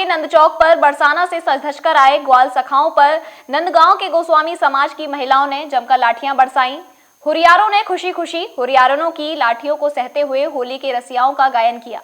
नंद चौक पर बरसाना से सज धज कर आए ग्वाल सखाओं पर नंदगांव के गोस्वामी समाज की महिलाओं ने जमकर लाठियां बरसाईं। हुरियारों ने खुशी खुशी हुरियारों की लाठियों को सहते हुए होली के रसियाओं का गायन किया।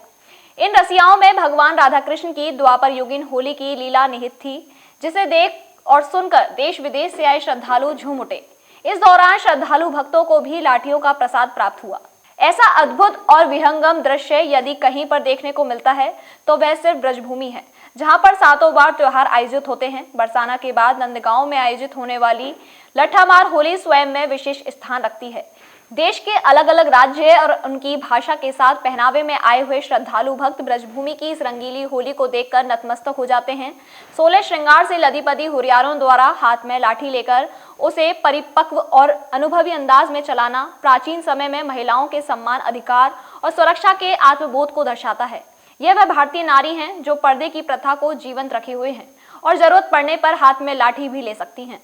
इन रसियाओं में भगवान राधा कृष्ण की द्वापर युगीन होली की लीला निहित थी, जिसे देख और सुनकर देश विदेश से आए श्रद्धालु झूम उठे। इस दौरान श्रद्धालु भक्तों को भी लाठियों का प्रसाद प्राप्त हुआ। ऐसा अद्भुत और विहंगम दृश्य यदि कहीं पर देखने को मिलता है तो वह सिर्फ ब्रजभूमि है, जहां पर सातों बार त्योहार आयोजित होते हैं। बरसाना के बाद नंदगांव में आयोजित होने वाली लट्ठामार होली स्वयं में विशेष स्थान रखती है। देश के अलग अलग राज्य और उनकी भाषा के साथ पहनावे में आए हुए श्रद्धालु भक्त ब्रजभूमि की इस रंगीली होली को देखकर नतमस्तक हो जाते हैं। 16 श्रृंगार से लदी पदी हुरियारों द्वारा हाथ में लाठी लेकर उसे परिपक्व और अनुभवी अंदाज में चलाना प्राचीन समय में महिलाओं के सम्मान, अधिकार और सुरक्षा के आत्मबोध को दर्शाता है। यह वह भारतीय नारी हैं जो पर्दे की प्रथा को जीवंत रखे हुए हैं और जरूरत पड़ने पर हाथ में लाठी भी ले सकती हैं।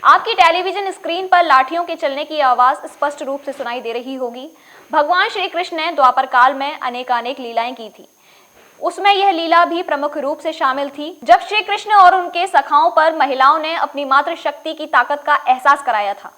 आपकी टेलीविजन स्क्रीन पर लाठियों के चलने की आवाज स्पष्ट रूप से सुनाई दे रही होगी। भगवान श्री कृष्ण ने द्वापर काल में अनेकानेक लीलाएं की थी, उसमें यह लीला भी प्रमुख रूप से शामिल थी जब श्री कृष्ण और उनके सखाओं पर महिलाओं ने अपनी मातृशक्ति की ताकत का एहसास कराया था।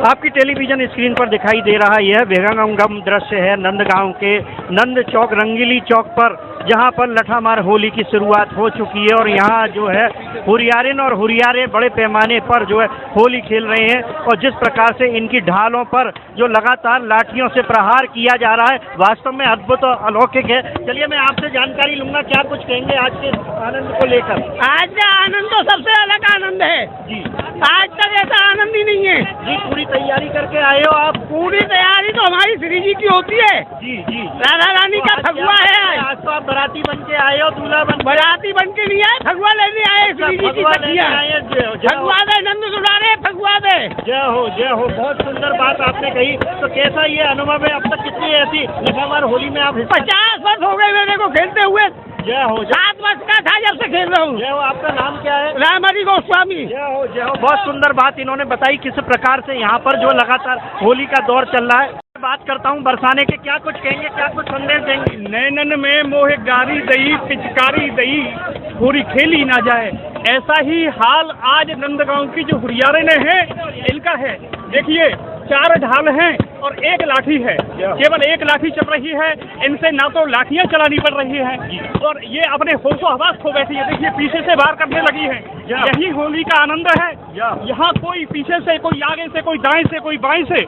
आपकी टेलीविजन स्क्रीन पर दिखाई दे रहा यह विहंगम दृश्य है नंदगांव के नंद चौक, रंगीली चौक पर, जहां पर लट्ठामार होली की शुरुआत हो चुकी है और यहां जो है हुरियारिन और हुरियारे बड़े पैमाने पर जो है होली खेल रहे हैं। और जिस प्रकार से इनकी ढालों पर जो लगातार लाठियों से प्रहार किया जा रहा है, वास्तव में अद्भुत और अलौकिक है। चलिए मैं आपसे जानकारी लूंगा, क्या कुछ कहेंगे आज के आनंद को लेकर? आज का आनंद तो सबसे अलग आनंद है जी। आज तक ऐसा आनंद ही नहीं है जी। पूरी तैयारी करके आए हो आप? पूरी तैयारी तो हमारी श्री जी की होती है। जी जी। राधा रानी का फगुआ है। आज तो आप बराती बन के आए हो, दूल्हा बराती बन के नहीं आए, फगुआ लेने आए। श्री जी की फगुआ दे, नंद सुनारे फगुआ दे। जय हो, जय हो। बहुत सुंदर बात आपने कही। तो कैसा ये अनुभव है? अब तक कितनी ऐसी लट्ठामार होली में आप? 50 वर्ष हो गए मेरे को खेलते हुए। जय हो। 7 वर्ष का था जब से खेल रहा हूँ। जय हो। आपका नाम क्या है? रामहरि गोस्वामी। जय हो, जय हो। बहुत सुंदर बात इन्होंने बताई, किस प्रकार से यहाँ पर जो लगातार होली का दौर चल रहा है। बात करता हूँ बरसाने के, क्या कुछ कहेंगे, क्या कुछ संदेश देंगे? नैनन में मोहे गारी दई, पिचकारी दई, पूरी खेली ना जाए। ऐसा ही हाल आज नंदगांव की जो हुरियारे ने है इनका है। देखिए 4 ढाल हैं और 1 लाठी है, केवल 1 लाठी चल रही है। इनसे ना तो लाठियां चलानी पड़ रही हैं और ये अपने होशो हवास खो बैठी है। देखिए पीछे से वार करने लगी है। यही होली का आनंद है। यहाँ कोई पीछे से, कोई आगे से, कोई दाएं से, कोई बाएं से,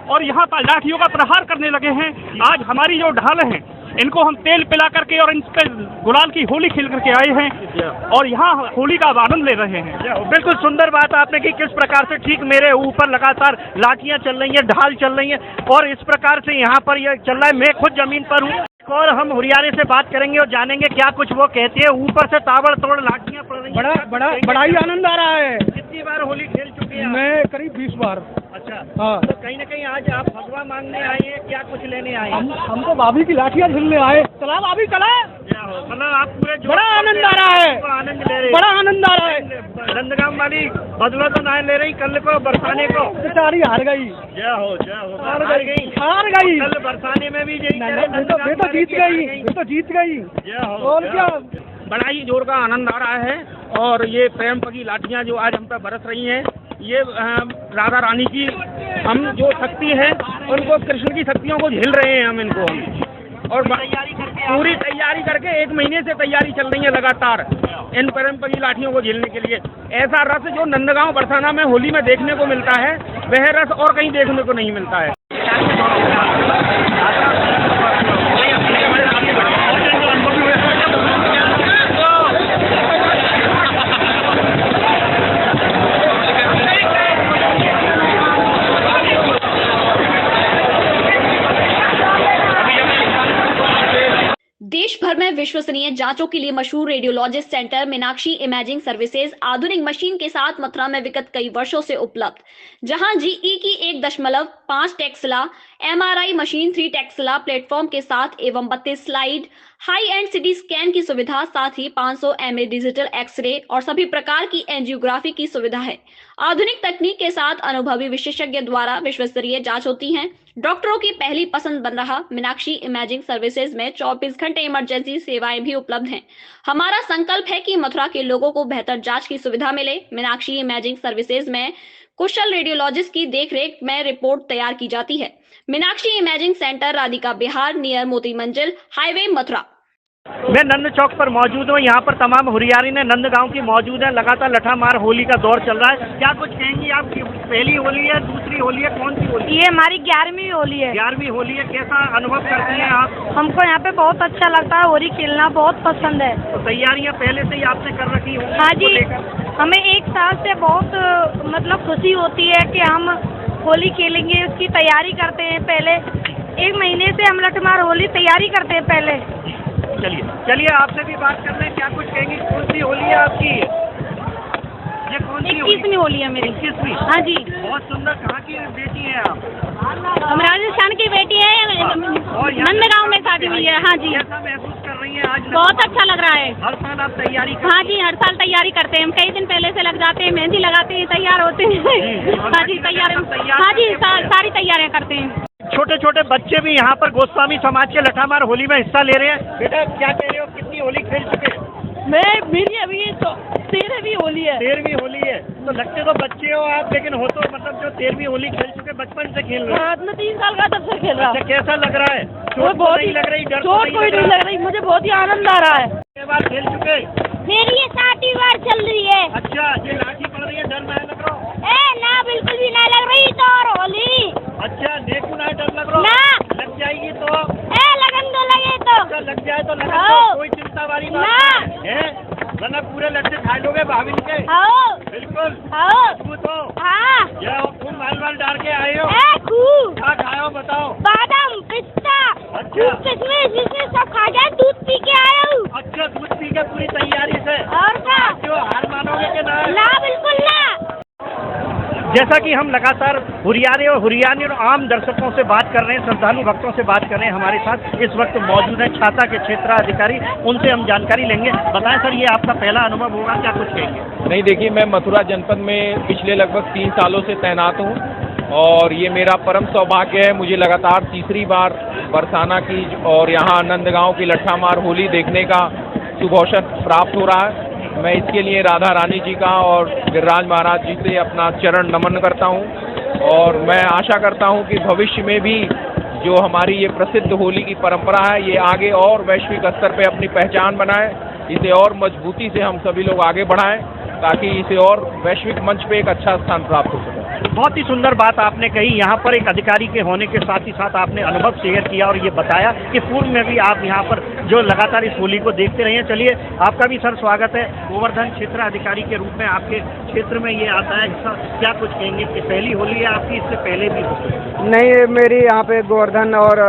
और यहाँ पर लाठियों का प्रहार करने लगे हैं। आज हमारी जो ढाल हैं इनको हम तेल पिला करके और इन पर गुलाल की होली खेल करके आए हैं और यहाँ होली का आनंद ले रहे हैं। बिल्कुल सुंदर बात आपने की, किस प्रकार से ठीक मेरे ऊपर लगातार लाठियां चल रही हैं, ढाल चल रही हैं और इस प्रकार से यहाँ पर यह चल रहा है। मैं खुद जमीन पर हूँ और हम हुरियारे से बात करेंगे और जानेंगे क्या कुछ वो कहती है। ऊपर से ताबड़तोड़ लाठियां पड़ रही हैं। बड़ा ही आनंद आ रहा है। कितनी बार होली खेल चुके हैं? मैं करीब 20 बार। अच्छा। हाँ। तो कहीं न कहीं आज आप फगवा मांगने आए हैं, क्या कुछ लेने आए हैं? हम तो भाभी की लाठियां झूलने आए। चला भाभी चला। मतलब आप पूरे बड़ा आनंद आ रहा है। आनंद ले रहे, बड़ा आनंद आ रहा है। नंदगांव वाली बदला तो ना ले रही, कल को बरसाने को बेचारी हार गई। जय हो, जय हो। हार गई। कल बरसाने में भी यही तो जीत गई, तो जीत गई। जय हो। और क्या, बड़ा ही जोर का आनंद आ रहा है। और ये प्रेम की लाठियां जो आज हम पर बरस रही हैं, ये राधा रानी की हम जो शक्ति है उनको, कृष्ण की शक्तियों को झेल रहे हैं हम इनको। और पूरी तैयारी करके 1 महीने से तैयारी चल रही है लगातार इन परंपरी लाठियों को झेलने के लिए। ऐसा रस जो नंदगांव बरसाना में होली में देखने को मिलता है वह रस और कहीं देखने को नहीं मिलता है। देश भर में विश्वसनीय जांचों के लिए मशहूर radiologist centre Meenakshi imaging services आधुनिक मशीन के साथ मथुरा में विगत कई वर्षों से उपलब्ध, जहां जीई की 1.5 Tesla MRI machine 3 Tesla platform के साथ एवं 32 slide high and CT scan की सुविधा, साथ ही 500 mA डिजिटल एक्सरे और सभी प्रकार की एंजियोग्राफी की सुविधा है। आधुनिक तकनीक के साथ अनुभवी विशेषज्ञ द्वारा विश्वस्तरीय जांच होती है। डॉक्टरों की पहली पसंद बन रहा मीनाक्षी इमेजिंग सर्विसेज में 24 घंटे इमरजेंसी सेवाएं भी उपलब्ध हैं। हमारा संकल्प है कि मथुरा के लोगों को बेहतर जांच की सुविधा मिले। मीनाक्षी इमेजिंग सर्विसेज में कुशल रेडियोलॉजिस्ट की देखरेख में रिपोर्ट तैयार की जाती है। Meenakshi imaging centre Radhika Bihar near मोती मंजिल हाईवे मथुरा। मैं नंद चौक पर मौजूद हूँ। यहाँ पर तमाम हुरियारी ने नंदगांव की मौजूद है। लगातार लठामार होली का दौर चल रहा है। क्या कुछ कहेंगी आप? पहली होली है, दूसरी होली है, कौन सी होली? ये हमारी 11वीं होली है। 11वीं होली है। कैसा अनुभव करती हैं आप? हमको यहाँ पे बहुत अच्छा लगता है, होली खेलना बहुत पसंद है। तो तैयारियाँ पहले से ही आपने कर रखी होंगी? हाँ जी, हमें 1 साल से बहुत मतलब खुशी होती है कि हम होली खेलेंगे, उसकी तैयारी करते हैं। पहले 1 महीने से हम लठमार होली तैयारी करते हैं पहले। चलिए आपसे भी बात कर रहे हैं। क्या कुछ कहेंगे? कौन सी होली है आपकी? ये कौन सी 21वीं होली है मेरी। 21वीं? हाँ जी। बहुत सुंदर। कहाँ की बेटी है आप? हम राजस्थान की बेटी है, नंदगांव में शादी हुई है। हाँ जी। कैसा महसूस कर रही है आज? बहुत अच्छा लग रहा है। हर साल आप तैयारी हाँ जी, हर साल तैयारी करते हैं। हम कई दिन पहले से लग जाते हैं, मेहंदी लगाते हैं, तैयार होते हैं। हाँ जी, हाँ जी, सारी तैयारियाँ करते हैं। छोटे छोटे बच्चे भी यहाँ पर गोस्वामी समाज के लठामार होली में हिस्सा ले रहे हैं। बेटा क्या कह रहे हो, कितनी होली खेल चुके? मेरी अभी 13वीं होली है। 13वीं होली है। तो लगते तो बच्चे हो आप, लेकिन हो तो मतलब जो 13वीं होली खेल चुके, बचपन से खेल रहे हैं। 3 साल का तब से खेल रहा। अच्छा, कैसा लग रहा है? चोट बहुत नहीं लग रही? डर चोट कोई नहीं लग रही, मुझे बहुत ही आनंद आ रहा है। कितने बार खेल चुके? मेरी ये 7वीं बार चल रही है। अच्छा, ये लाठी पड़ रही है, डर ना लग रहा? ना बिल्कुल भी ना लग रही तो और होली। अच्छा, देखो ना डर लग रहा? ना लग जाएगी तो? लगन तो लगे तो। अच्छा, लग जाए तो लगा हाँ। कोई चिंता वाली बात है? वरना पूरे लट्टे खा लोगे भाभी के। बिल्कुल मजबूत हो। हाँ। खूब माल डाल के आए हो? क्या खाए हो बताओ? बादाम, पिस्ता, अच्छा, जिसमें सब खा जाए, दूध पी के आया हूँ। अच्छा, दूध पी के पूरी तैयारी से? और क्या? क्यों हार मानोगे कि ना? ना बिल्कुल ना। जैसा कि हम लगातार हुरियारे और आम दर्शकों से बात कर रहे हैं, श्रद्धालु भक्तों से बात कर रहे हैं। हमारे साथ इस वक्त मौजूद है छाता के क्षेत्राधिकारी, उनसे हम जानकारी लेंगे। बताएं सर, ये आपका पहला अनुभव होगा, क्या कुछ कहेंगे? नहीं, देखिए, मैं मथुरा जनपद में पिछले लगभग 3 सालों से तैनात हूँ और ये मेरा परम सौभाग्य है। मुझे लगातार तीसरी बार बरसाना की और यहाँ नंदगांव की लठामार होली देखने का शुभ अवसर प्राप्त हो रहा है। मैं इसके लिए राधा रानी जी का और गिरिराज महाराज जी से अपना चरण नमन करता हूँ और मैं आशा करता हूँ कि भविष्य में भी जो हमारी ये प्रसिद्ध होली की परंपरा है, ये आगे और वैश्विक स्तर पे अपनी पहचान बनाए, इसे और मजबूती से हम सभी लोग आगे बढ़ाएं ताकि इसे और वैश्विक मंच पे एक अच्छा स्थान प्राप्त हो सके। बहुत ही सुंदर बात आपने कही। यहाँ पर एक अधिकारी के होने के साथ ही साथ आपने अनुभव शेयर किया और ये बताया कि पूर्व में भी आप यहाँ पर जो लगातार इस होली को देखते रहे हैं। चलिए, आपका भी सर स्वागत है। गोवर्धन क्षेत्र अधिकारी के रूप में आपके क्षेत्र में ये आता है, क्या कुछ कहेंगे कि पहली होली है आपकी, इससे पहले भी? नहीं, मेरी यहाँ पे गोवर्धन और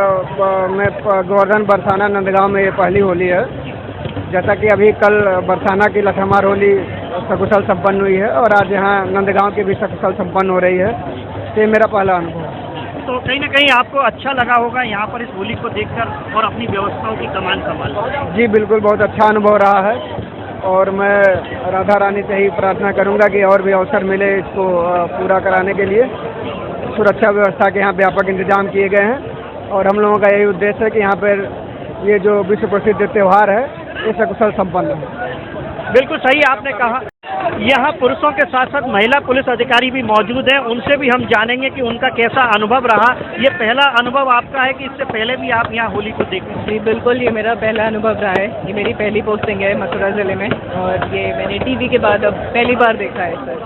मैं गोवर्धन बरसाना नंदगांव में ये पहली होली है। जैसा कि अभी कल बरसाना की लठामार होली सकुशल संपन्न हुई है और आज यहाँ नंदगांव की भी सकुशल संपन्न हो रही है। ये मेरा पहला अनुभव है। तो कहीं ना कहीं आपको अच्छा लगा होगा यहाँ पर इस होली को देखकर और अपनी व्यवस्थाओं की कमान संभाल? जी बिल्कुल, बहुत अच्छा अनुभव रहा है और मैं राधा रानी से ही प्रार्थना करूँगा कि और भी अवसर मिले इसको पूरा कराने के लिए। सुरक्षा व्यवस्था के यहाँ व्यापक इंतजाम किए गए हैं और हम लोगों का यही उद्देश्य है कि यहाँ पर ये जो विश्व प्रसिद्ध त्यौहार है ये सकुशल संपन्न है। बिल्कुल सही आपने कहा। यहाँ पुरुषों के साथ साथ महिला पुलिस अधिकारी भी मौजूद हैं, उनसे भी हम जानेंगे कि उनका कैसा अनुभव रहा। ये पहला अनुभव आपका है कि इससे पहले भी आप यहाँ होली को देखें? जी बिल्कुल, ये मेरा पहला अनुभव रहा है। ये मेरी पहली पोस्टिंग है मथुरा जिले में और ये मैंने टीवी के बाद अब पहली बार देखा है सर।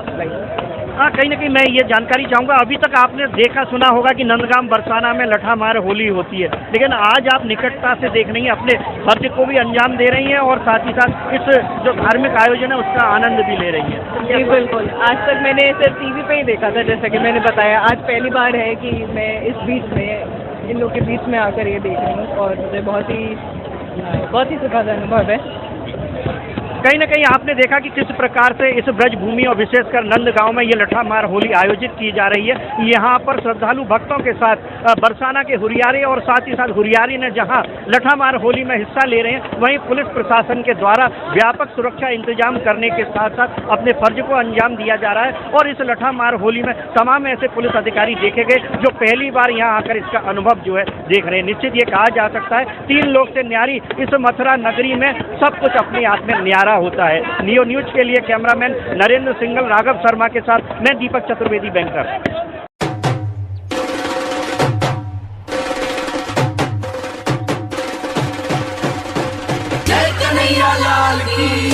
हाँ, कहीं ना कहीं मैं ये जानकारी चाहूँगा, अभी तक आपने देखा सुना होगा कि नंदगांव बरसाना में लठामार होली होती है, लेकिन आज आप निकटता से देख रही हैं, अपने फर्ज को भी अंजाम दे रही हैं और साथ ही साथ इस जो धार्मिक आयोजन है उसका आनंद भी ले रही हैं। जी बिल्कुल, आज तक मैंने सिर्फ टीवी पे ही देखा था, जैसा कि मैंने बताया। आज पहली बार है कि मैं इस बीच में, इन लोग के बीच में आकर ये देख रही हूँ और मुझे बहुत ही सुखद अनुभव है। कहीं ना कहीं आपने देखा कि किस प्रकार से इस ब्रज भूमि और विशेषकर नंदगांव में ये लठामार होली आयोजित की जा रही है। यहाँ पर श्रद्धालु भक्तों के साथ बरसाना के हुरियारे और साथ ही साथ हुरियारी ने जहाँ लठामार होली में हिस्सा ले रहे हैं, वहीं पुलिस प्रशासन के द्वारा व्यापक सुरक्षा इंतजाम करने के साथ साथ अपने फर्ज को अंजाम दिया जा रहा है। और इस लठामार होली में तमाम ऐसे पुलिस अधिकारी देखे गए जो पहली बार यहाँ आकर इसका अनुभव जो है देख रहे हैं। निश्चित ये कहा जा सकता है 3 लोग से न्यारी इस मथुरा नगरी में सब कुछ अपने हाथ में न्यारा होता है। नियो न्यूज के लिए कैमरामैन नरेंद्र सिंगल, राघव शर्मा के साथ मैं दीपक चतुर्वेदी, बैंकर। जय कन्हैया लाल की।